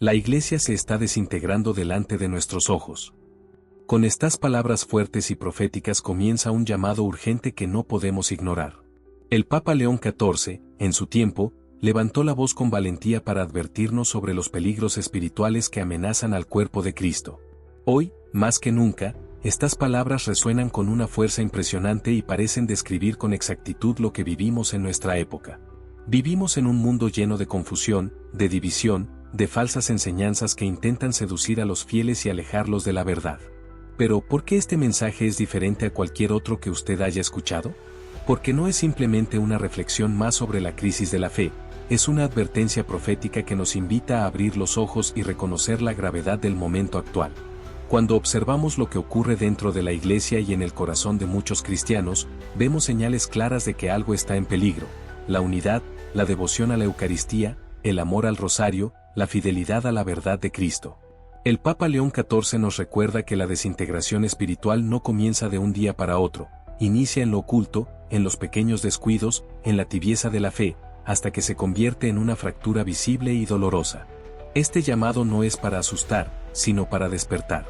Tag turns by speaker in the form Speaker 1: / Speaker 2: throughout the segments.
Speaker 1: La iglesia se está desintegrando delante de nuestros ojos. Con estas palabras fuertes y proféticas comienza un llamado urgente que no podemos ignorar. El Papa León XIV, en su tiempo, levantó la voz con valentía para advertirnos sobre los peligros espirituales que amenazan al cuerpo de Cristo. Hoy, más que nunca, estas palabras resuenan con una fuerza impresionante y parecen describir con exactitud lo que vivimos en nuestra época. Vivimos en un mundo lleno de confusión, de división, de falsas enseñanzas que intentan seducir a los fieles y alejarlos de la verdad. Pero, ¿por qué este mensaje es diferente a cualquier otro que usted haya escuchado? Porque no es simplemente una reflexión más sobre la crisis de la fe, es una advertencia profética que nos invita a abrir los ojos y reconocer la gravedad del momento actual. Cuando observamos lo que ocurre dentro de la iglesia y en el corazón de muchos cristianos, vemos señales claras de que algo está en peligro: la unidad, la devoción a la Eucaristía, el amor al rosario, la fidelidad a la verdad de Cristo. El Papa León XIV nos recuerda que la desintegración espiritual no comienza de un día para otro, inicia en lo oculto, en los pequeños descuidos, en la tibieza de la fe, hasta que se convierte en una fractura visible y dolorosa. Este llamado no es para asustar, sino para despertar.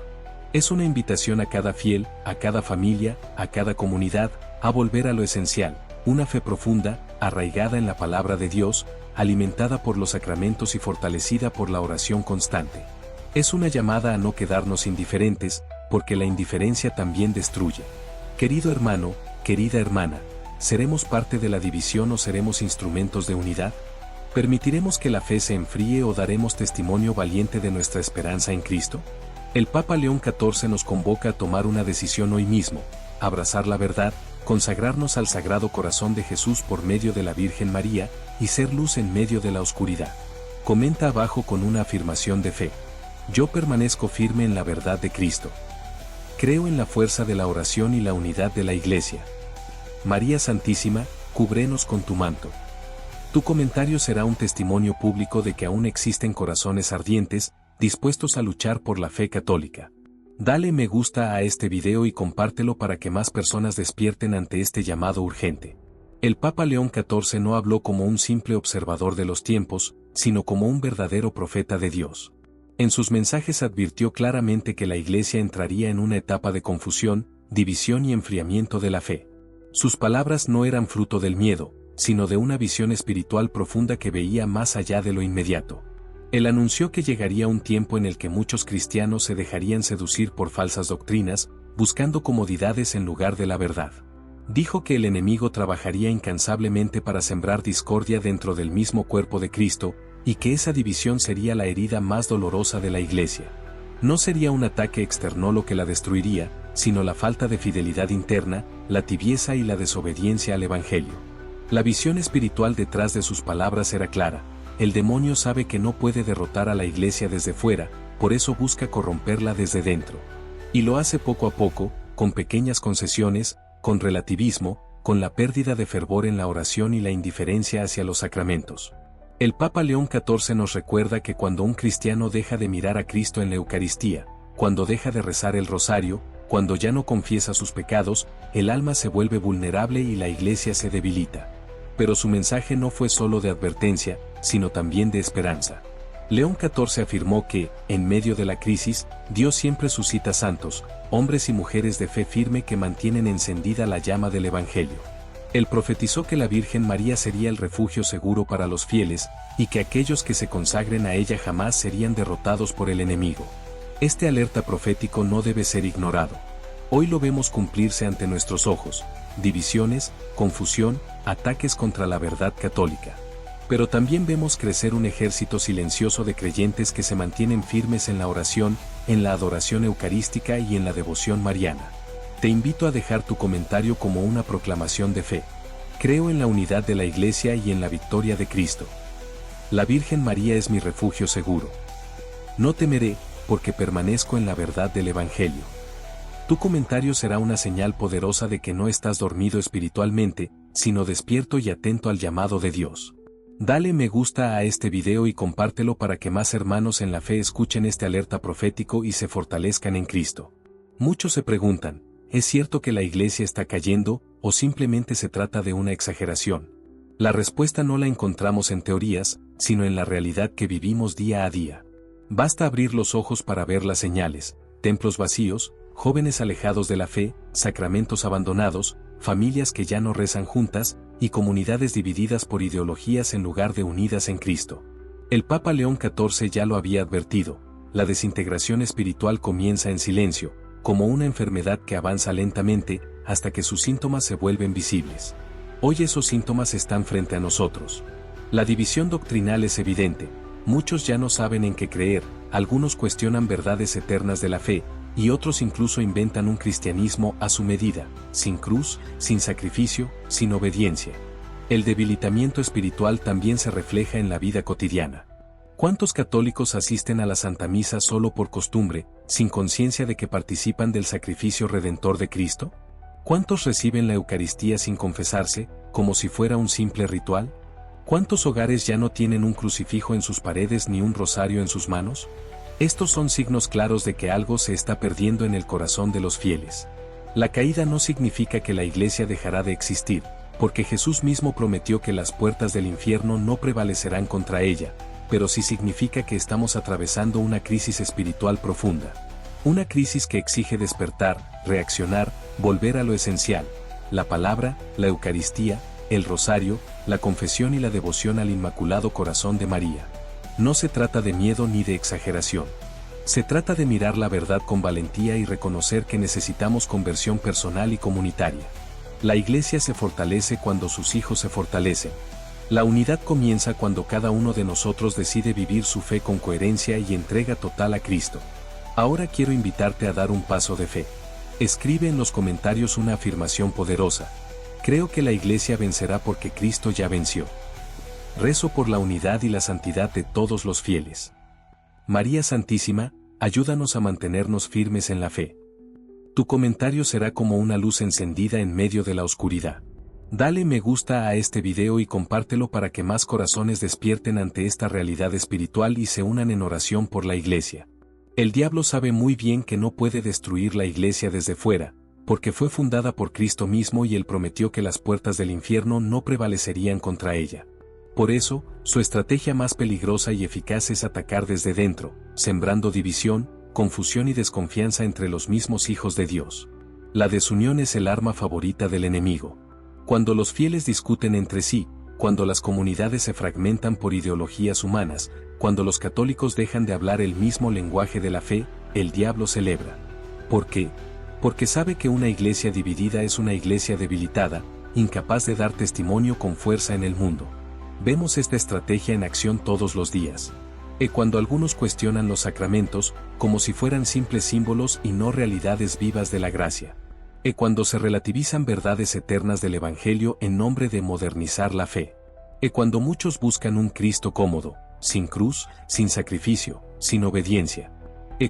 Speaker 1: Es una invitación a cada fiel, a cada familia, a cada comunidad, a volver a lo esencial, una fe profunda, arraigada en la palabra de Dios, alimentada por los sacramentos y fortalecida por la oración constante. Es una llamada a no quedarnos indiferentes, porque la indiferencia también destruye. Querido hermano, querida hermana, ¿seremos parte de la división o seremos instrumentos de unidad? ¿Permitiremos que la fe se enfríe o daremos testimonio valiente de nuestra esperanza en Cristo? El Papa León XIV nos convoca a tomar una decisión hoy mismo: abrazar la verdad, consagrarnos al Sagrado Corazón de Jesús por medio de la Virgen María, y ser luz en medio de la oscuridad. Comenta abajo con una afirmación de fe: yo permanezco firme en la verdad de Cristo. Creo en la fuerza de la oración y la unidad de la Iglesia. María Santísima, cúbrenos con tu manto. Tu comentario será un testimonio público de que aún existen corazones ardientes, dispuestos a luchar por la fe católica. Dale me gusta a este video y compártelo para que más personas despierten ante este llamado urgente. El Papa León XIV no habló como un simple observador de los tiempos, sino como un verdadero profeta de Dios. En sus mensajes advirtió claramente que la Iglesia entraría en una etapa de confusión, división y enfriamiento de la fe. Sus palabras no eran fruto del miedo, sino de una visión espiritual profunda que veía más allá de lo inmediato. Él anunció que llegaría un tiempo en el que muchos cristianos se dejarían seducir por falsas doctrinas, buscando comodidades en lugar de la verdad. Dijo que el enemigo trabajaría incansablemente para sembrar discordia dentro del mismo cuerpo de Cristo, y que esa división sería la herida más dolorosa de la Iglesia. No sería un ataque externo lo que la destruiría, sino la falta de fidelidad interna, la tibieza y la desobediencia al Evangelio. La visión espiritual detrás de sus palabras era clara: el demonio sabe que no puede derrotar a la Iglesia desde fuera, por eso busca corromperla desde dentro. Y lo hace poco a poco, con pequeñas concesiones, con relativismo, con la pérdida de fervor en la oración y la indiferencia hacia los sacramentos. El Papa León XIV nos recuerda que cuando un cristiano deja de mirar a Cristo en la Eucaristía, cuando deja de rezar el rosario, cuando ya no confiesa sus pecados, el alma se vuelve vulnerable y la Iglesia se debilita. Pero su mensaje no fue solo de advertencia, sino también de esperanza. León XIV afirmó que, en medio de la crisis, Dios siempre suscita santos, hombres y mujeres de fe firme que mantienen encendida la llama del Evangelio. Él profetizó que la Virgen María sería el refugio seguro para los fieles, y que aquellos que se consagren a ella jamás serían derrotados por el enemigo. Este alerta profético no debe ser ignorado. Hoy lo vemos cumplirse ante nuestros ojos: divisiones, confusión, ataques contra la verdad católica. Pero también vemos crecer un ejército silencioso de creyentes que se mantienen firmes en la oración, en la adoración eucarística y en la devoción mariana. Te invito a dejar tu comentario como una proclamación de fe. Creo en la unidad de la Iglesia y en la victoria de Cristo. La Virgen María es mi refugio seguro. No temeré, porque permanezco en la verdad del Evangelio. Tu comentario será una señal poderosa de que no estás dormido espiritualmente, sino despierto y atento al llamado de Dios. Dale me gusta a este video y compártelo para que más hermanos en la fe escuchen este alerta profético y se fortalezcan en Cristo. Muchos se preguntan: ¿es cierto que la Iglesia está cayendo, o simplemente se trata de una exageración? La respuesta no la encontramos en teorías, sino en la realidad que vivimos día a día. Basta abrir los ojos para ver las señales: templos vacíos, jóvenes alejados de la fe, sacramentos abandonados, familias que ya no rezan juntas, y comunidades divididas por ideologías en lugar de unidas en Cristo. El Papa León XIV ya lo había advertido: la desintegración espiritual comienza en silencio, como una enfermedad que avanza lentamente, hasta que sus síntomas se vuelven visibles. Hoy esos síntomas están frente a nosotros. La división doctrinal es evidente: muchos ya no saben en qué creer, algunos cuestionan verdades eternas de la fe, y otros incluso inventan un cristianismo a su medida, sin cruz, sin sacrificio, sin obediencia. El debilitamiento espiritual también se refleja en la vida cotidiana. ¿Cuántos católicos asisten a la Santa Misa solo por costumbre, sin conciencia de que participan del sacrificio redentor de Cristo? ¿Cuántos reciben la Eucaristía sin confesarse, como si fuera un simple ritual? ¿Cuántos hogares ya no tienen un crucifijo en sus paredes ni un rosario en sus manos? Estos son signos claros de que algo se está perdiendo en el corazón de los fieles. La caída no significa que la Iglesia dejará de existir, porque Jesús mismo prometió que las puertas del infierno no prevalecerán contra ella, pero sí significa que estamos atravesando una crisis espiritual profunda. Una crisis que exige despertar, reaccionar, volver a lo esencial: la palabra, la Eucaristía, el rosario, la confesión y la devoción al Inmaculado Corazón de María. No se trata de miedo ni de exageración. Se trata de mirar la verdad con valentía y reconocer que necesitamos conversión personal y comunitaria. La Iglesia se fortalece cuando sus hijos se fortalecen. La unidad comienza cuando cada uno de nosotros decide vivir su fe con coherencia y entrega total a Cristo. Ahora quiero invitarte a dar un paso de fe. Escribe en los comentarios una afirmación poderosa: creo que la Iglesia vencerá porque Cristo ya venció. Rezo por la unidad y la santidad de todos los fieles. María Santísima, ayúdanos a mantenernos firmes en la fe. Tu comentario será como una luz encendida en medio de la oscuridad. Dale me gusta a este video y compártelo para que más corazones despierten ante esta realidad espiritual y se unan en oración por la Iglesia. El diablo sabe muy bien que no puede destruir la Iglesia desde fuera, porque fue fundada por Cristo mismo y Él prometió que las puertas del infierno no prevalecerían contra ella. Por eso, su estrategia más peligrosa y eficaz es atacar desde dentro, sembrando división, confusión y desconfianza entre los mismos hijos de Dios. La desunión es el arma favorita del enemigo. Cuando los fieles discuten entre sí, cuando las comunidades se fragmentan por ideologías humanas, cuando los católicos dejan de hablar el mismo lenguaje de la fe, el diablo celebra. ¿Por qué? Porque sabe que una iglesia dividida es una iglesia debilitada, incapaz de dar testimonio con fuerza en el mundo. Vemos esta estrategia en acción todos los días. Cuando algunos cuestionan los sacramentos, como si fueran simples símbolos y no realidades vivas de la gracia. Cuando se relativizan verdades eternas del Evangelio en nombre de modernizar la fe. Cuando muchos buscan un Cristo cómodo, sin cruz, sin sacrificio, sin obediencia.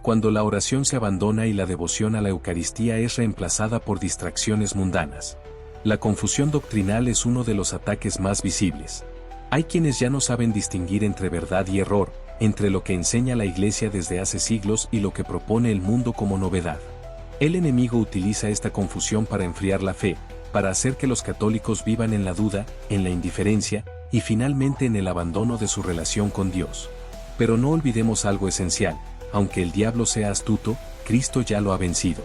Speaker 1: Cuando la oración se abandona y la devoción a la Eucaristía es reemplazada por distracciones mundanas. La confusión doctrinal es uno de los ataques más visibles. Hay quienes ya no saben distinguir entre verdad y error, entre lo que enseña la Iglesia desde hace siglos y lo que propone el mundo como novedad. El enemigo utiliza esta confusión para enfriar la fe, para hacer que los católicos vivan en la duda, en la indiferencia, y finalmente en el abandono de su relación con Dios. Pero no olvidemos algo esencial: aunque el diablo sea astuto, Cristo ya lo ha vencido.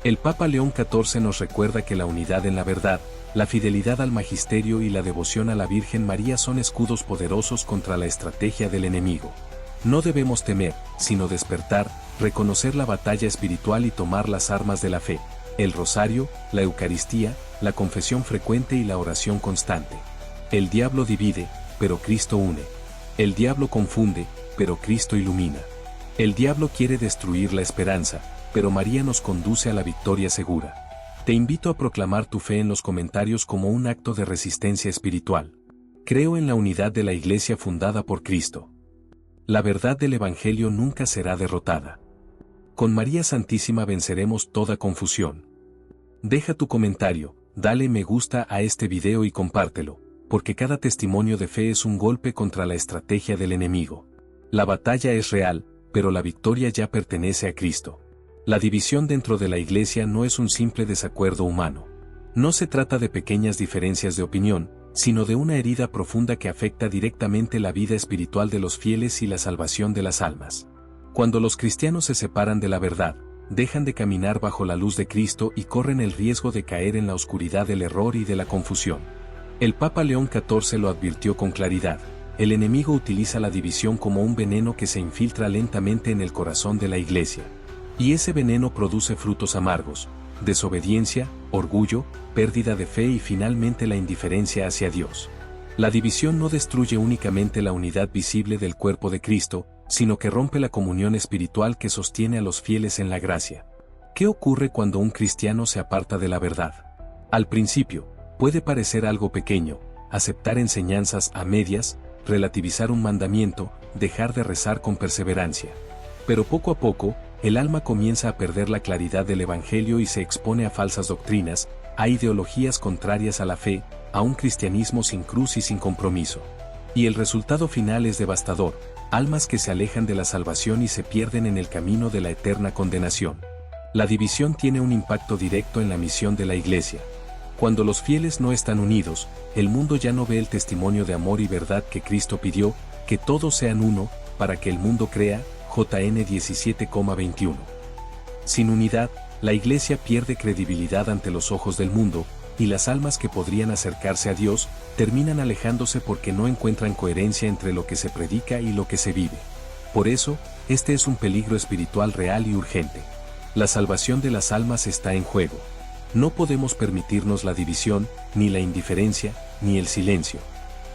Speaker 1: El Papa León XIV nos recuerda que la unidad en la verdad, la fidelidad al magisterio y la devoción a la Virgen María son escudos poderosos contra la estrategia del enemigo. No debemos temer, sino despertar, reconocer la batalla espiritual y tomar las armas de la fe: el rosario, la Eucaristía, la confesión frecuente y la oración constante. El diablo divide, pero Cristo une. El diablo confunde, pero Cristo ilumina. El diablo quiere destruir la esperanza, pero María nos conduce a la victoria segura. Te invito a proclamar tu fe en los comentarios como un acto de resistencia espiritual. Creo en la unidad de la Iglesia fundada por Cristo. La verdad del Evangelio nunca será derrotada. Con María Santísima venceremos toda confusión. Deja tu comentario, dale me gusta a este video y compártelo, porque cada testimonio de fe es un golpe contra la estrategia del enemigo. La batalla es real, pero la victoria ya pertenece a Cristo. La división dentro de la Iglesia no es un simple desacuerdo humano. No se trata de pequeñas diferencias de opinión, sino de una herida profunda que afecta directamente la vida espiritual de los fieles y la salvación de las almas. Cuando los cristianos se separan de la verdad, dejan de caminar bajo la luz de Cristo y corren el riesgo de caer en la oscuridad del error y de la confusión. El Papa León XIV lo advirtió con claridad: el enemigo utiliza la división como un veneno que se infiltra lentamente en el corazón de la Iglesia. Y ese veneno produce frutos amargos: desobediencia, orgullo, pérdida de fe y finalmente la indiferencia hacia Dios. La división no destruye únicamente la unidad visible del cuerpo de Cristo, sino que rompe la comunión espiritual que sostiene a los fieles en la gracia. ¿Qué ocurre cuando un cristiano se aparta de la verdad? Al principio, puede parecer algo pequeño: aceptar enseñanzas a medias, relativizar un mandamiento, dejar de rezar con perseverancia. Pero poco a poco, el alma comienza a perder la claridad del Evangelio y se expone a falsas doctrinas, a ideologías contrarias a la fe, a un cristianismo sin cruz y sin compromiso. Y el resultado final es devastador: almas que se alejan de la salvación y se pierden en el camino de la eterna condenación. La división tiene un impacto directo en la misión de la Iglesia. Cuando los fieles no están unidos, el mundo ya no ve el testimonio de amor y verdad que Cristo pidió: que todos sean uno, para que el mundo crea. JN 17,21. Sin unidad, la Iglesia pierde credibilidad ante los ojos del mundo, y las almas que podrían acercarse a Dios terminan alejándose porque no encuentran coherencia entre lo que se predica y lo que se vive. Por eso, este es un peligro espiritual real y urgente. La salvación de las almas está en juego. No podemos permitirnos la división, ni la indiferencia, ni el silencio.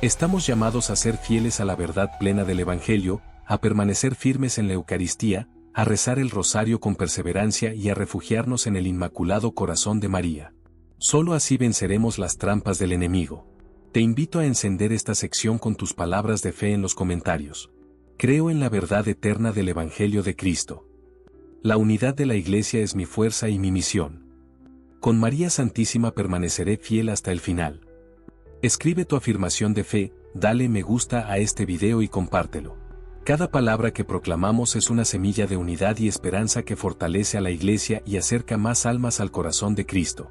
Speaker 1: Estamos llamados a ser fieles a la verdad plena del Evangelio, a permanecer firmes en la Eucaristía, a rezar el rosario con perseverancia y a refugiarnos en el Inmaculado Corazón de María. Solo así venceremos las trampas del enemigo. Te invito a encender esta sección con tus palabras de fe en los comentarios. Creo en la verdad eterna del Evangelio de Cristo. La unidad de la Iglesia es mi fuerza y mi misión. Con María Santísima permaneceré fiel hasta el final. Escribe tu afirmación de fe, dale me gusta a este video y compártelo. Cada palabra que proclamamos es una semilla de unidad y esperanza que fortalece a la Iglesia y acerca más almas al corazón de Cristo.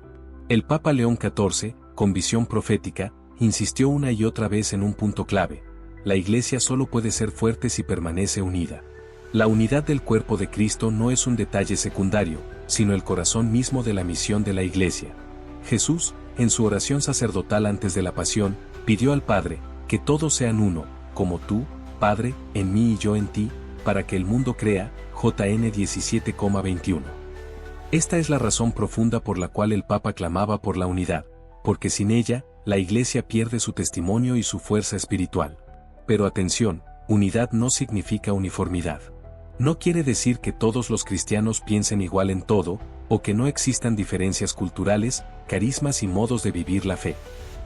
Speaker 1: El Papa León XIV, con visión profética, insistió una y otra vez en un punto clave: la Iglesia solo puede ser fuerte si permanece unida. La unidad del cuerpo de Cristo no es un detalle secundario, sino el corazón mismo de la misión de la Iglesia. Jesús, en su oración sacerdotal antes de la pasión, pidió al Padre: que todos sean uno, como tú, Padre, en mí y yo en ti, para que el mundo crea. JN 17,21. Esta es la razón profunda por la cual el Papa clamaba por la unidad, porque sin ella, la Iglesia pierde su testimonio y su fuerza espiritual. Pero atención, unidad no significa uniformidad. No quiere decir que todos los cristianos piensen igual en todo, o que no existan diferencias culturales, carismas y modos de vivir la fe.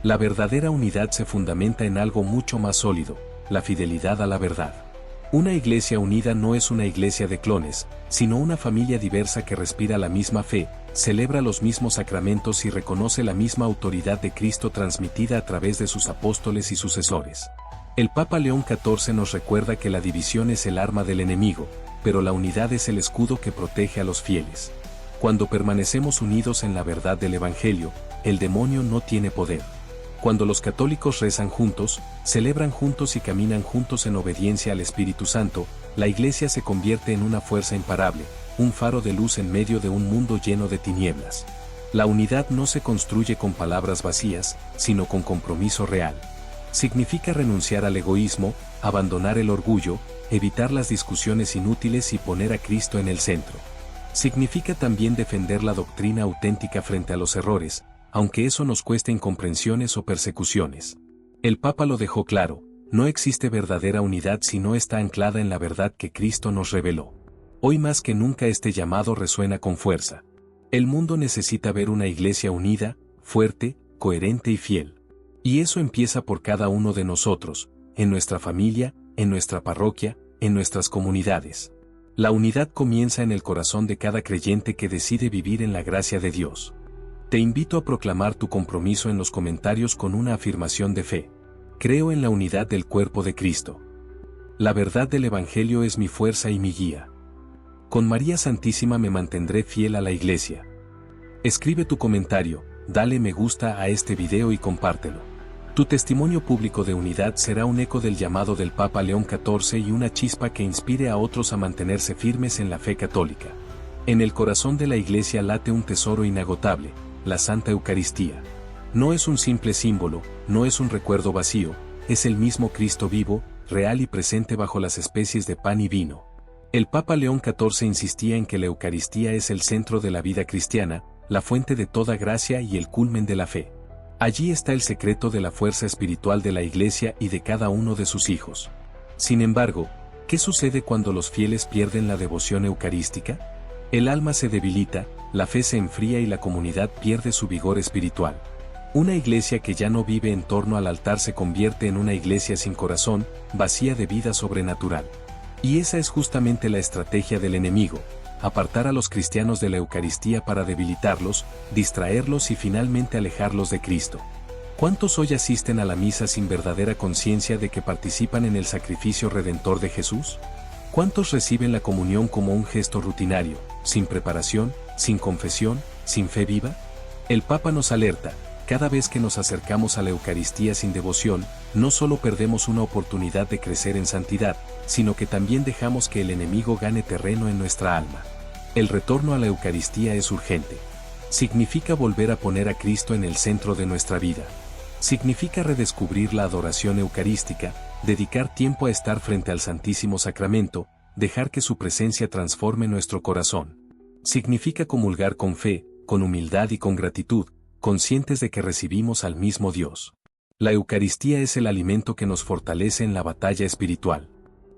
Speaker 1: La verdadera unidad se fundamenta en algo mucho más sólido: la fidelidad a la verdad. Una iglesia unida no es una iglesia de clones, sino una familia diversa que respira la misma fe, celebra los mismos sacramentos y reconoce la misma autoridad de Cristo transmitida a través de sus apóstoles y sucesores. El Papa León XIV nos recuerda que la división es el arma del enemigo, pero la unidad es el escudo que protege a los fieles. Cuando permanecemos unidos en la verdad del Evangelio, el demonio no tiene poder. Cuando los católicos rezan juntos, celebran juntos y caminan juntos en obediencia al Espíritu Santo, la Iglesia se convierte en una fuerza imparable, un faro de luz en medio de un mundo lleno de tinieblas. La unidad no se construye con palabras vacías, sino con compromiso real. Significa renunciar al egoísmo, abandonar el orgullo, evitar las discusiones inútiles y poner a Cristo en el centro. Significa también defender la doctrina auténtica frente a los errores, aunque eso nos cueste incomprensiones o persecuciones. El Papa lo dejó claro: no existe verdadera unidad si no está anclada en la verdad que Cristo nos reveló. Hoy más que nunca este llamado resuena con fuerza. El mundo necesita ver una iglesia unida, fuerte, coherente y fiel. Y eso empieza por cada uno de nosotros, en nuestra familia, en nuestra parroquia, en nuestras comunidades. La unidad comienza en el corazón de cada creyente que decide vivir en la gracia de Dios. Te invito a proclamar tu compromiso en los comentarios con una afirmación de fe. Creo en la unidad del cuerpo de Cristo. La verdad del Evangelio es mi fuerza y mi guía. Con María Santísima me mantendré fiel a la Iglesia. Escribe tu comentario, dale me gusta a este video y compártelo. Tu testimonio público de unidad será un eco del llamado del Papa León XIV y una chispa que inspire a otros a mantenerse firmes en la fe católica. En el corazón de la Iglesia late un tesoro inagotable, la Santa Eucaristía. No es un simple símbolo, no es un recuerdo vacío, es el mismo Cristo vivo, real y presente bajo las especies de pan y vino. El Papa León XIV insistía en que la Eucaristía es el centro de la vida cristiana, la fuente de toda gracia y el culmen de la fe. Allí está el secreto de la fuerza espiritual de la Iglesia y de cada uno de sus hijos. Sin embargo, ¿qué sucede cuando los fieles pierden la devoción eucarística? El alma se debilita, la fe se enfría y la comunidad pierde su vigor espiritual. Una iglesia que ya no vive en torno al altar se convierte en una iglesia sin corazón, vacía de vida sobrenatural. Y esa es justamente la estrategia del enemigo: apartar a los cristianos de la Eucaristía para debilitarlos, distraerlos y finalmente alejarlos de Cristo. ¿Cuántos hoy asisten a la misa sin verdadera conciencia de que participan en el sacrificio redentor de Jesús? ¿Cuántos reciben la comunión como un gesto rutinario, sin preparación, sin confesión, sin fe viva? El Papa nos alerta: cada vez que nos acercamos a la Eucaristía sin devoción, no solo perdemos una oportunidad de crecer en santidad, sino que también dejamos que el enemigo gane terreno en nuestra alma. El retorno a la Eucaristía es urgente. Significa volver a poner a Cristo en el centro de nuestra vida. Significa redescubrir la adoración eucarística, dedicar tiempo a estar frente al Santísimo Sacramento, dejar que su presencia transforme nuestro corazón. Significa comulgar con fe, con humildad y con gratitud, conscientes de que recibimos al mismo Dios. La Eucaristía es el alimento que nos fortalece en la batalla espiritual.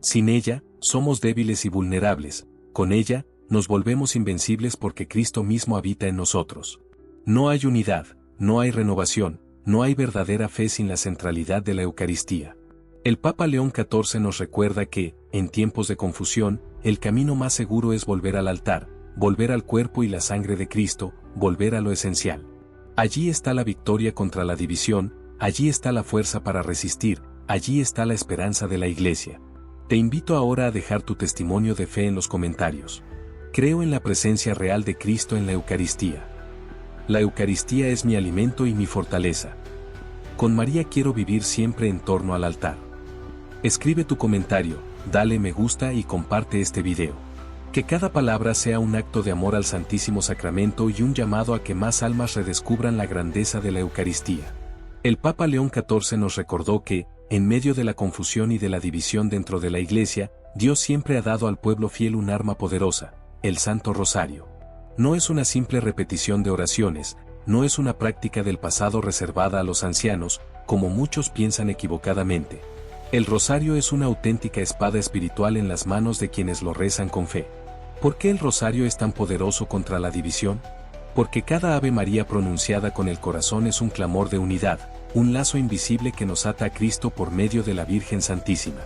Speaker 1: Sin ella, somos débiles y vulnerables; con ella, nos volvemos invencibles porque Cristo mismo habita en nosotros. No hay unidad, no hay renovación, no hay verdadera fe sin la centralidad de la Eucaristía. El Papa León XIV nos recuerda que, en tiempos de confusión, el camino más seguro es volver al altar, volver al cuerpo y la sangre de Cristo, volver a lo esencial. Allí está la victoria contra la división, allí está la fuerza para resistir, allí está la esperanza de la Iglesia. Te invito ahora a dejar tu testimonio de fe en los comentarios. Creo en la presencia real de Cristo en la Eucaristía. La Eucaristía es mi alimento y mi fortaleza. Con María quiero vivir siempre en torno al altar. Escribe tu comentario, dale me gusta y comparte este video. Que cada palabra sea un acto de amor al Santísimo Sacramento y un llamado a que más almas redescubran la grandeza de la Eucaristía. El Papa León XIV nos recordó que, en medio de la confusión y de la división dentro de la Iglesia, Dios siempre ha dado al pueblo fiel un arma poderosa: el Santo Rosario. No es una simple repetición de oraciones, no es una práctica del pasado reservada a los ancianos, como muchos piensan equivocadamente. El rosario es una auténtica espada espiritual en las manos de quienes lo rezan con fe. ¿Por qué el rosario es tan poderoso contra la división? Porque cada Ave María pronunciada con el corazón es un clamor de unidad, un lazo invisible que nos ata a Cristo por medio de la Virgen Santísima.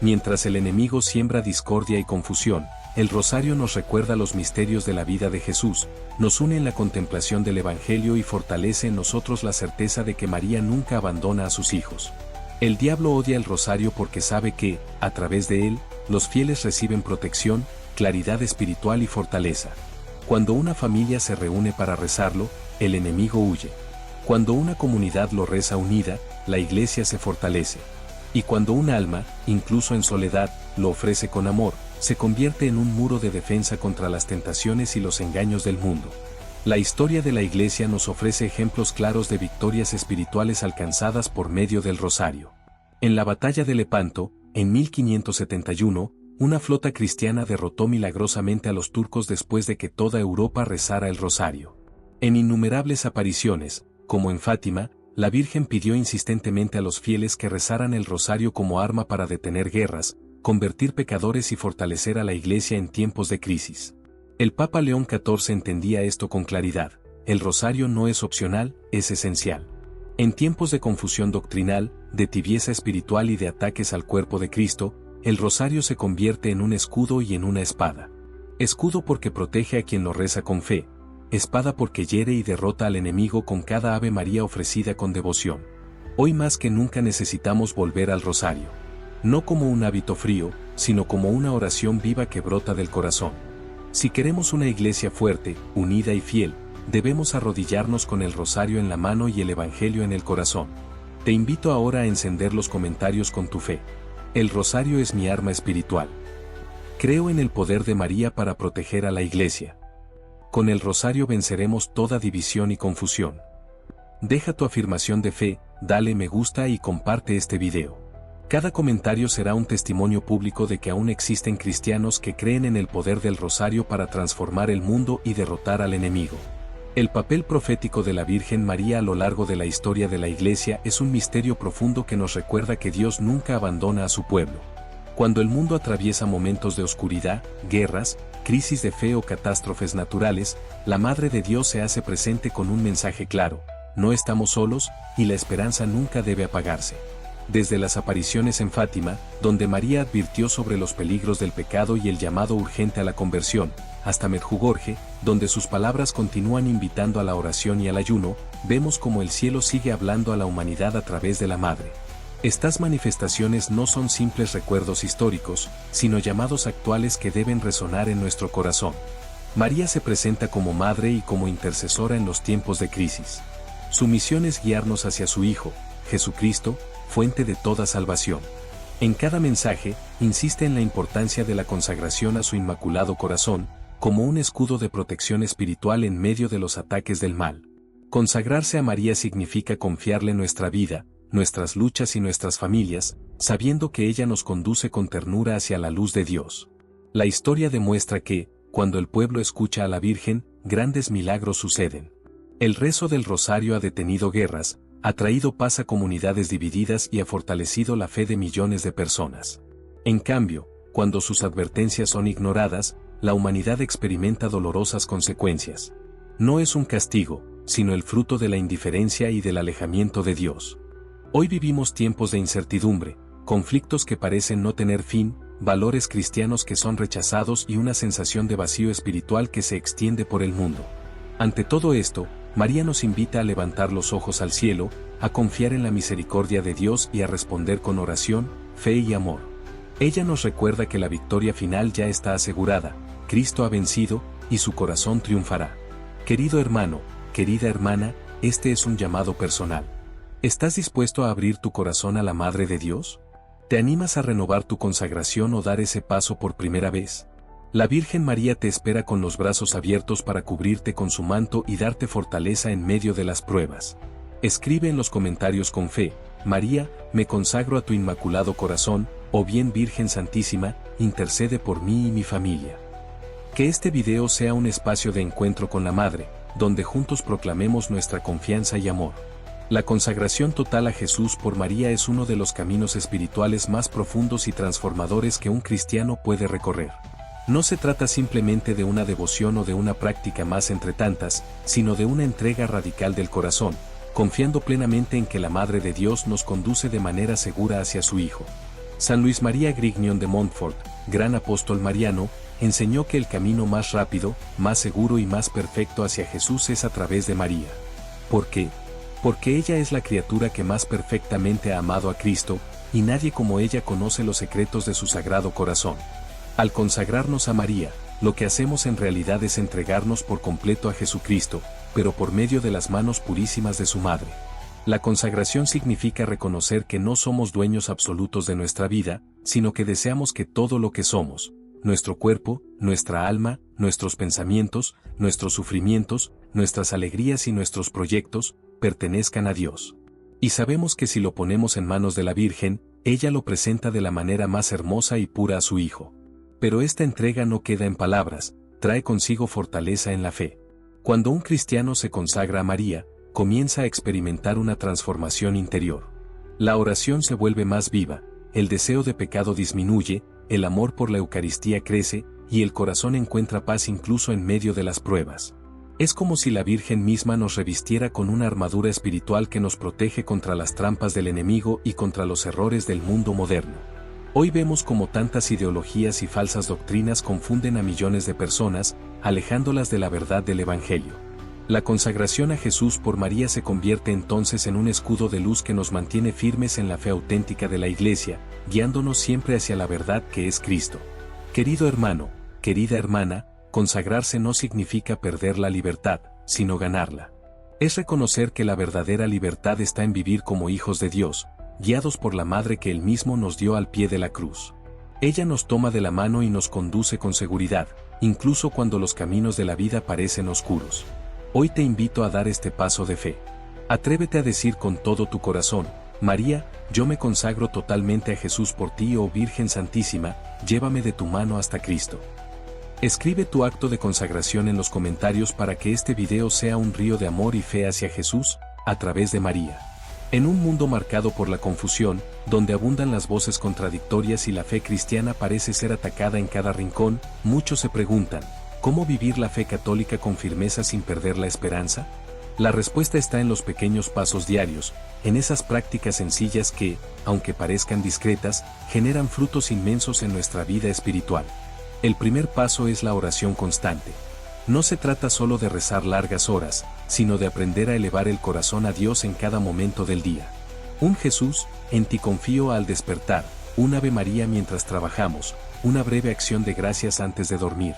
Speaker 1: Mientras el enemigo siembra discordia y confusión, el rosario nos recuerda los misterios de la vida de Jesús, nos une en la contemplación del Evangelio y fortalece en nosotros la certeza de que María nunca abandona a sus hijos. El diablo odia el rosario porque sabe que, a través de él, los fieles reciben protección, claridad espiritual y fortaleza. Cuando una familia se reúne para rezarlo, el enemigo huye. Cuando una comunidad lo reza unida, la Iglesia se fortalece. Y cuando un alma, incluso en soledad, lo ofrece con amor, se convierte en un muro de defensa contra las tentaciones y los engaños del mundo. La historia de la Iglesia nos ofrece ejemplos claros de victorias espirituales alcanzadas por medio del rosario. En la batalla de Lepanto, en 1571, una flota cristiana derrotó milagrosamente a los turcos después de que toda Europa rezara el rosario. En innumerables apariciones, como en Fátima, la Virgen pidió insistentemente a los fieles que rezaran el rosario como arma para detener guerras, convertir pecadores y fortalecer a la Iglesia en tiempos de crisis. El Papa León XIV entendía esto con claridad: el rosario no es opcional, es esencial. En tiempos de confusión doctrinal, de tibieza espiritual y de ataques al cuerpo de Cristo, el rosario se convierte en un escudo y en una espada. Escudo porque protege a quien lo reza con fe, espada porque hiere y derrota al enemigo con cada Ave María ofrecida con devoción. Hoy más que nunca necesitamos volver al rosario. No como un hábito frío, sino como una oración viva que brota del corazón. Si queremos una Iglesia fuerte, unida y fiel, debemos arrodillarnos con el rosario en la mano y el Evangelio en el corazón. Te invito ahora a encender los comentarios con tu fe. El rosario es mi arma espiritual. Creo en el poder de María para proteger a la Iglesia. Con el rosario venceremos toda división y confusión. Deja tu afirmación de fe, dale me gusta y comparte este video. Cada comentario será un testimonio público de que aún existen cristianos que creen en el poder del rosario para transformar el mundo y derrotar al enemigo. El papel profético de la Virgen María a lo largo de la historia de la Iglesia es un misterio profundo que nos recuerda que Dios nunca abandona a su pueblo. Cuando el mundo atraviesa momentos de oscuridad, guerras, crisis de fe o catástrofes naturales, la Madre de Dios se hace presente con un mensaje claro: no estamos solos, y la esperanza nunca debe apagarse. Desde las apariciones en Fátima, donde María advirtió sobre los peligros del pecado y el llamado urgente a la conversión, hasta Medjugorje, donde sus palabras continúan invitando a la oración y al ayuno, vemos cómo el cielo sigue hablando a la humanidad a través de la Madre. Estas manifestaciones no son simples recuerdos históricos, sino llamados actuales que deben resonar en nuestro corazón. María se presenta como Madre y como intercesora en los tiempos de crisis. Su misión es guiarnos hacia su Hijo, Jesucristo, fuente de toda salvación. En cada mensaje, insiste en la importancia de la consagración a su Inmaculado Corazón, como un escudo de protección espiritual en medio de los ataques del mal. Consagrarse a María significa confiarle nuestra vida, nuestras luchas y nuestras familias, sabiendo que ella nos conduce con ternura hacia la luz de Dios. La historia demuestra que, cuando el pueblo escucha a la Virgen, grandes milagros suceden. El rezo del rosario ha detenido guerras, ha traído paz a comunidades divididas y ha fortalecido la fe de millones de personas. En cambio, cuando sus advertencias son ignoradas, la humanidad experimenta dolorosas consecuencias. No es un castigo, sino el fruto de la indiferencia y del alejamiento de Dios. Hoy vivimos tiempos de incertidumbre, conflictos que parecen no tener fin, valores cristianos que son rechazados y una sensación de vacío espiritual que se extiende por el mundo. Ante todo esto, María nos invita a levantar los ojos al cielo, a confiar en la misericordia de Dios y a responder con oración, fe y amor. Ella nos recuerda que la victoria final ya está asegurada, Cristo ha vencido, y su corazón triunfará. Querido hermano, querida hermana, este es un llamado personal. ¿Estás dispuesto a abrir tu corazón a la Madre de Dios? ¿Te animas a renovar tu consagración o dar ese paso por primera vez? La Virgen María te espera con los brazos abiertos para cubrirte con su manto y darte fortaleza en medio de las pruebas. Escribe en los comentarios con fe: María, me consagro a tu Inmaculado Corazón, o bien Virgen Santísima, intercede por mí y mi familia. Que este video sea un espacio de encuentro con la Madre, donde juntos proclamemos nuestra confianza y amor. La consagración total a Jesús por María es uno de los caminos espirituales más profundos y transformadores que un cristiano puede recorrer. No se trata simplemente de una devoción o de una práctica más entre tantas, sino de una entrega radical del corazón, confiando plenamente en que la Madre de Dios nos conduce de manera segura hacia su Hijo. San Luis María Grignion de Montfort, gran apóstol mariano, enseñó que el camino más rápido, más seguro y más perfecto hacia Jesús es a través de María. ¿Por qué? Porque ella es la criatura que más perfectamente ha amado a Cristo, y nadie como ella conoce los secretos de su sagrado corazón. Al consagrarnos a María, lo que hacemos en realidad es entregarnos por completo a Jesucristo, pero por medio de las manos purísimas de su Madre. La consagración significa reconocer que no somos dueños absolutos de nuestra vida, sino que deseamos que todo lo que somos, nuestro cuerpo, nuestra alma, nuestros pensamientos, nuestros sufrimientos, nuestras alegrías y nuestros proyectos, pertenezcan a Dios. Y sabemos que si lo ponemos en manos de la Virgen, ella lo presenta de la manera más hermosa y pura a su Hijo. Pero esta entrega no queda en palabras, trae consigo fortaleza en la fe. Cuando un cristiano se consagra a María, comienza a experimentar una transformación interior. La oración se vuelve más viva, el deseo de pecado disminuye, el amor por la Eucaristía crece, y el corazón encuentra paz incluso en medio de las pruebas. Es como si la Virgen misma nos revistiera con una armadura espiritual que nos protege contra las trampas del enemigo y contra los errores del mundo moderno. Hoy vemos cómo tantas ideologías y falsas doctrinas confunden a millones de personas, alejándolas de la verdad del Evangelio. La consagración a Jesús por María se convierte entonces en un escudo de luz que nos mantiene firmes en la fe auténtica de la Iglesia, guiándonos siempre hacia la verdad que es Cristo. Querido hermano, querida hermana, consagrarse no significa perder la libertad, sino ganarla. Es reconocer que la verdadera libertad está en vivir como hijos de Dios, guiados por la Madre que Él mismo nos dio al pie de la cruz. Ella nos toma de la mano y nos conduce con seguridad, incluso cuando los caminos de la vida parecen oscuros. Hoy te invito a dar este paso de fe. Atrévete a decir con todo tu corazón: María, yo me consagro totalmente a Jesús por ti, oh Virgen Santísima, llévame de tu mano hasta Cristo. Escribe tu acto de consagración en los comentarios para que este video sea un río de amor y fe hacia Jesús, a través de María. En un mundo marcado por la confusión, donde abundan las voces contradictorias y la fe cristiana parece ser atacada en cada rincón, muchos se preguntan: ¿cómo vivir la fe católica con firmeza sin perder la esperanza? La respuesta está en los pequeños pasos diarios, en esas prácticas sencillas que, aunque parezcan discretas, generan frutos inmensos en nuestra vida espiritual. El primer paso es la oración constante. No se trata solo de rezar largas horas, sino de aprender a elevar el corazón a Dios en cada momento del día. Un Jesús, en ti confío al despertar, un Ave María mientras trabajamos, una breve acción de gracias antes de dormir.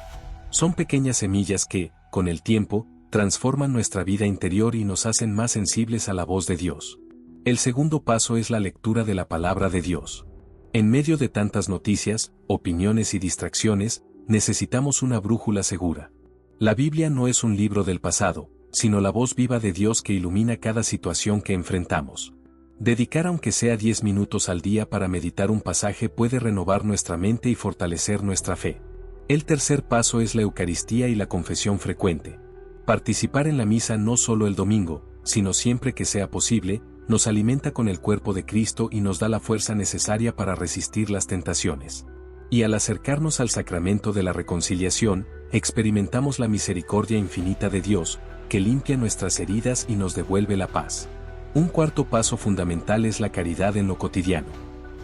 Speaker 1: Son pequeñas semillas que, con el tiempo, transforman nuestra vida interior y nos hacen más sensibles a la voz de Dios. El segundo paso es la lectura de la palabra de Dios. En medio de tantas noticias, opiniones y distracciones, necesitamos una brújula segura. La Biblia no es un libro del pasado, sino la voz viva de Dios que ilumina cada situación que enfrentamos. Dedicar aunque sea 10 minutos al día para meditar un pasaje puede renovar nuestra mente y fortalecer nuestra fe. El tercer paso es la Eucaristía y la confesión frecuente. Participar en la misa no solo el domingo, sino siempre que sea posible, nos alimenta con el cuerpo de Cristo y nos da la fuerza necesaria para resistir las tentaciones. Y al acercarnos al sacramento de la reconciliación, experimentamos la misericordia infinita de Dios, que limpia nuestras heridas y nos devuelve la paz. Un cuarto paso fundamental es la caridad en lo cotidiano.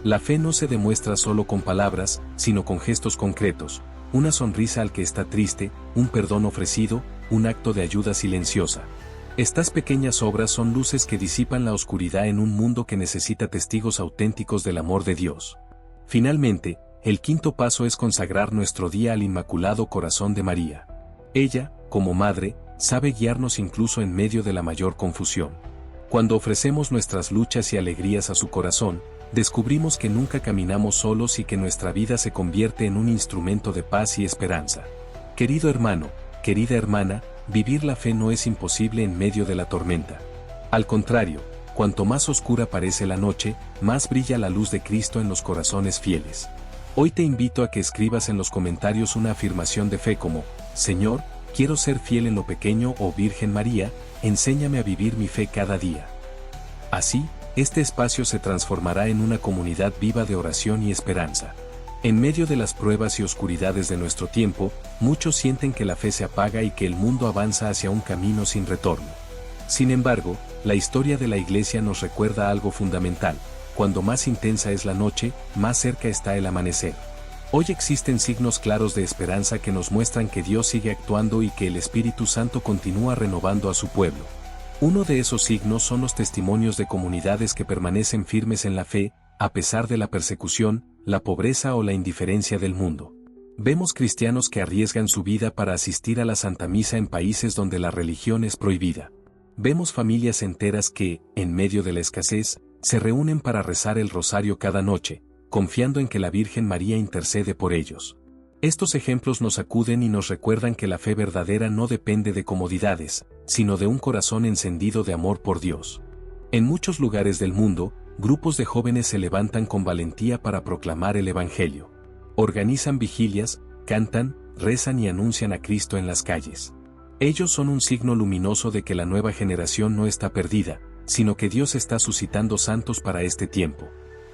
Speaker 1: La fe no se demuestra solo con palabras, sino con gestos concretos: una sonrisa al que está triste, un perdón ofrecido, un acto de ayuda silenciosa. Estas pequeñas obras son luces que disipan la oscuridad en un mundo que necesita testigos auténticos del amor de Dios. Finalmente, el quinto paso es consagrar nuestro día al Inmaculado Corazón de María. Ella, como madre, sabe guiarnos incluso en medio de la mayor confusión. Cuando ofrecemos nuestras luchas y alegrías a su corazón, descubrimos que nunca caminamos solos y que nuestra vida se convierte en un instrumento de paz y esperanza. Querido hermano, querida hermana, vivir la fe no es imposible en medio de la tormenta. Al contrario, cuanto más oscura parece la noche, más brilla la luz de Cristo en los corazones fieles. Hoy te invito a que escribas en los comentarios una afirmación de fe como: Señor, quiero ser fiel en lo pequeño, o Virgen María, enséñame a vivir mi fe cada día. Así, este espacio se transformará en una comunidad viva de oración y esperanza. En medio de las pruebas y oscuridades de nuestro tiempo, muchos sienten que la fe se apaga y que el mundo avanza hacia un camino sin retorno. Sin embargo, la historia de la Iglesia nos recuerda algo fundamental: cuando más intensa es la noche, más cerca está el amanecer. Hoy existen signos claros de esperanza que nos muestran que Dios sigue actuando y que el Espíritu Santo continúa renovando a su pueblo. Uno de esos signos son los testimonios de comunidades que permanecen firmes en la fe, a pesar de la persecución, la pobreza o la indiferencia del mundo. Vemos cristianos que arriesgan su vida para asistir a la Santa Misa en países donde la religión es prohibida. Vemos familias enteras que, en medio de la escasez, se reúnen para rezar el rosario cada noche, confiando en que la Virgen María intercede por ellos. Estos ejemplos nos sacuden y nos recuerdan que la fe verdadera no depende de comodidades, sino de un corazón encendido de amor por Dios. En muchos lugares del mundo, grupos de jóvenes se levantan con valentía para proclamar el Evangelio. Organizan vigilias, cantan, rezan y anuncian a Cristo en las calles. Ellos son un signo luminoso de que la nueva generación no está perdida, sino que Dios está suscitando santos para este tiempo.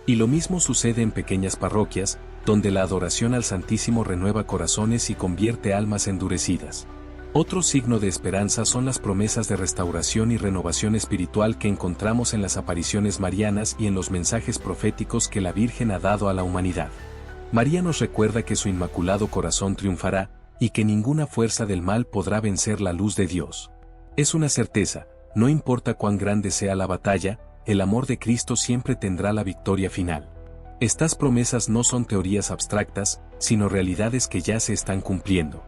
Speaker 1: Y lo mismo sucede en pequeñas parroquias, donde la adoración al Santísimo renueva corazones y convierte almas endurecidas. Otro signo de esperanza son las promesas de restauración y renovación espiritual que encontramos en las apariciones marianas y en los mensajes proféticos que la Virgen ha dado a la humanidad. María nos recuerda que su Inmaculado Corazón triunfará, y que ninguna fuerza del mal podrá vencer la luz de Dios. Es una certeza: no importa cuán grande sea la batalla, el amor de Cristo siempre tendrá la victoria final. Estas promesas no son teorías abstractas, sino realidades que ya se están cumpliendo.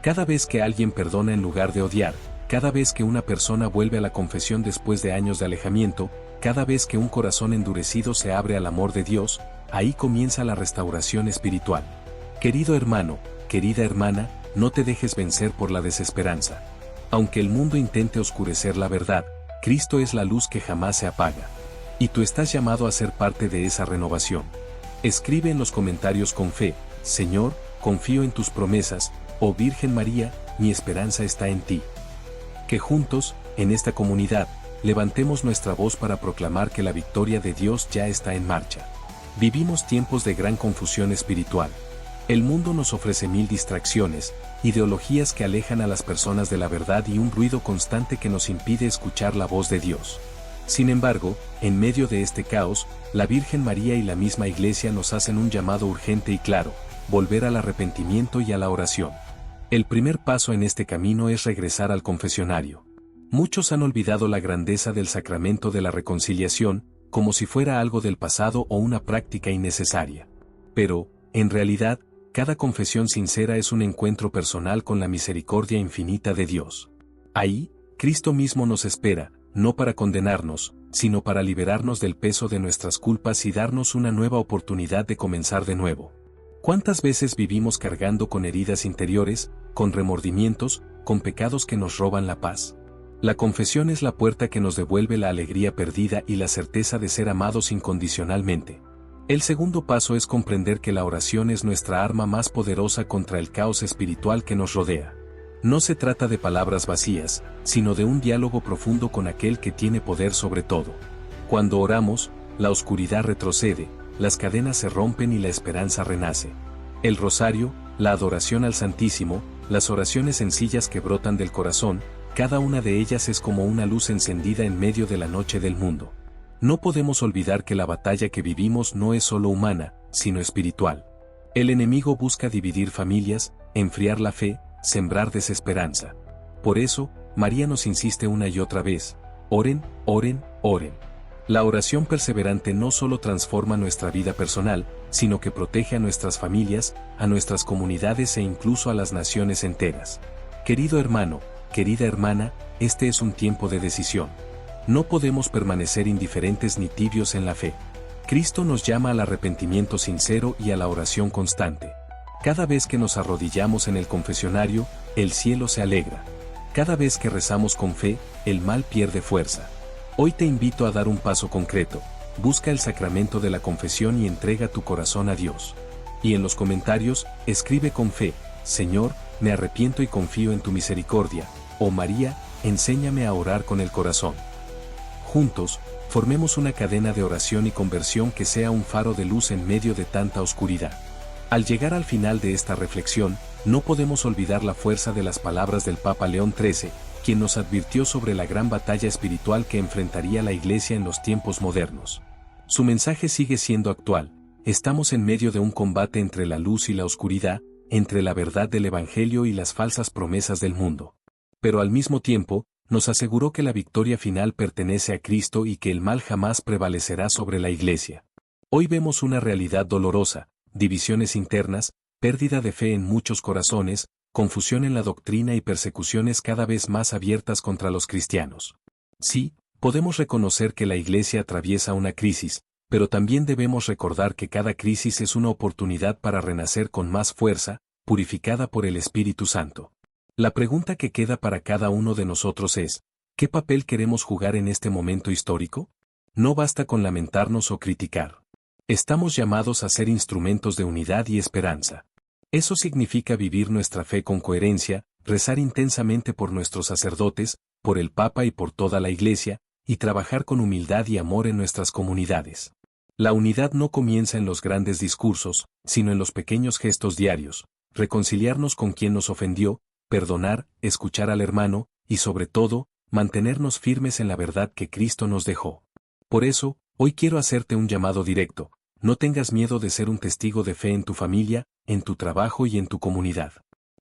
Speaker 1: Cada vez que alguien perdona en lugar de odiar, Cada vez que una persona vuelve a la confesión después de años de alejamiento, cada vez que un corazón endurecido se abre al amor de Dios, ahí comienza la restauración espiritual. Querido hermano, querida hermana, no te dejes vencer por la desesperanza. Aunque el mundo intente oscurecer la verdad, Cristo es la luz que jamás se apaga. Y tú estás llamado a ser parte de esa renovación. Escribe en los comentarios con fe: Señor, confío en tus promesas, oh Virgen María, mi esperanza está en ti. Que juntos, en esta comunidad, levantemos nuestra voz para proclamar que la victoria de Dios ya está en marcha. Vivimos tiempos de gran confusión espiritual. El mundo nos ofrece mil distracciones, ideologías que alejan a las personas de la verdad y un ruido constante que nos impide escuchar la voz de Dios. Sin embargo, en medio de este caos, la Virgen María y la misma Iglesia nos hacen un llamado urgente y claro: volver al arrepentimiento y a la oración. El primer paso en este camino es regresar al confesionario. Muchos han olvidado la grandeza del sacramento de la reconciliación, como si fuera algo del pasado o una práctica innecesaria. Pero, en realidad, cada confesión sincera es un encuentro personal con la misericordia infinita de Dios. Ahí, Cristo mismo nos espera, no para condenarnos, sino para liberarnos del peso de nuestras culpas y darnos una nueva oportunidad de comenzar de nuevo. ¿Cuántas veces vivimos cargando con heridas interiores, con remordimientos, con pecados que nos roban la paz? La confesión es la puerta que nos devuelve la alegría perdida y la certeza de ser amados incondicionalmente. El segundo paso es comprender que la oración es nuestra arma más poderosa contra el caos espiritual que nos rodea. No se trata de palabras vacías, sino de un diálogo profundo con aquel que tiene poder sobre todo. Cuando oramos, la oscuridad retrocede, las cadenas se rompen y la esperanza renace. El rosario, la adoración al Santísimo, las oraciones sencillas que brotan del corazón, cada una de ellas es como una luz encendida en medio de la noche del mundo. No podemos olvidar que la batalla que vivimos no es solo humana, sino espiritual. El enemigo busca dividir familias, enfriar la fe, sembrar desesperanza. Por eso, María nos insiste una y otra vez: oren, oren, oren. La oración perseverante no solo transforma nuestra vida personal, sino que protege a nuestras familias, a nuestras comunidades e incluso a las naciones enteras. Querido hermano, querida hermana, este es un tiempo de decisión. No podemos permanecer indiferentes ni tibios en la fe. Cristo nos llama al arrepentimiento sincero y a la oración constante. Cada vez que nos arrodillamos en el confesionario, el cielo se alegra. Cada vez que rezamos con fe, el mal pierde fuerza. Hoy te invito a dar un paso concreto: busca el sacramento de la confesión y entrega tu corazón a Dios. Y en los comentarios, escribe con fe: Señor, me arrepiento y confío en tu misericordia, o María, enséñame a orar con el corazón. Juntos, formemos una cadena de oración y conversión que sea un faro de luz en medio de tanta oscuridad. Al llegar al final de esta reflexión, no podemos olvidar la fuerza de las palabras del Papa León XIII, quien nos advirtió sobre la gran batalla espiritual que enfrentaría la Iglesia en los tiempos modernos. Su mensaje sigue siendo actual: estamos en medio de un combate entre la luz y la oscuridad, entre la verdad del Evangelio y las falsas promesas del mundo. Pero al mismo tiempo, nos aseguró que la victoria final pertenece a Cristo y que el mal jamás prevalecerá sobre la Iglesia. Hoy vemos una realidad dolorosa: divisiones internas, pérdida de fe en muchos corazones, confusión en la doctrina y persecuciones cada vez más abiertas contra los cristianos. Sí, podemos reconocer que la Iglesia atraviesa una crisis, pero también debemos recordar que cada crisis es una oportunidad para renacer con más fuerza, purificada por el Espíritu Santo. La pregunta que queda para cada uno de nosotros es: ¿qué papel queremos jugar en este momento histórico? No basta con lamentarnos o criticar. Estamos llamados a ser instrumentos de unidad y esperanza. Eso significa vivir nuestra fe con coherencia, rezar intensamente por nuestros sacerdotes, por el Papa y por toda la Iglesia, y trabajar con humildad y amor en nuestras comunidades. La unidad no comienza en los grandes discursos, sino en los pequeños gestos diarios: reconciliarnos con quien nos ofendió, perdonar, escuchar al hermano, y sobre todo, mantenernos firmes en la verdad que Cristo nos dejó. Por eso, hoy quiero hacerte un llamado directo: no tengas miedo de ser un testigo de fe en tu familia, en tu trabajo y en tu comunidad.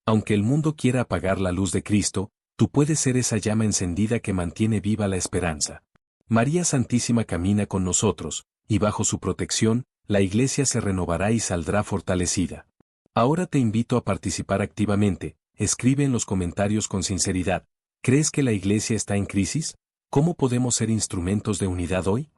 Speaker 1: Aunque el mundo quiera apagar la luz de Cristo, tú puedes ser esa llama encendida que mantiene viva la esperanza. María Santísima camina con nosotros, y bajo su protección, la Iglesia se renovará y saldrá fortalecida. Ahora te invito a participar activamente. Escribe en los comentarios con sinceridad: ¿Crees que la iglesia está en crisis? ¿Cómo podemos ser instrumentos de unidad hoy?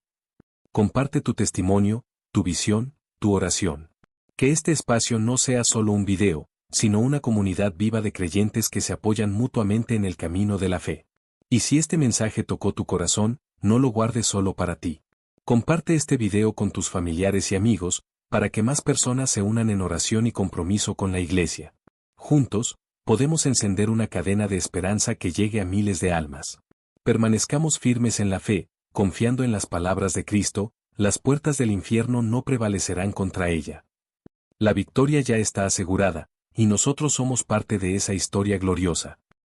Speaker 1: Comparte tu testimonio, tu visión, tu oración. Que este espacio no sea solo un video, sino una comunidad viva de creyentes que se apoyan mutuamente en el camino de la fe. Y si este mensaje tocó tu corazón, no lo guardes solo para ti. Comparte este video con tus familiares y amigos, para que más personas se unan en oración y compromiso con la iglesia. Juntos, podemos encender una cadena de esperanza que llegue a miles de almas. Permanezcamos firmes en la fe, confiando en las palabras de Cristo, las puertas del infierno no prevalecerán contra ella. La victoria ya está asegurada, y nosotros somos parte de esa historia gloriosa.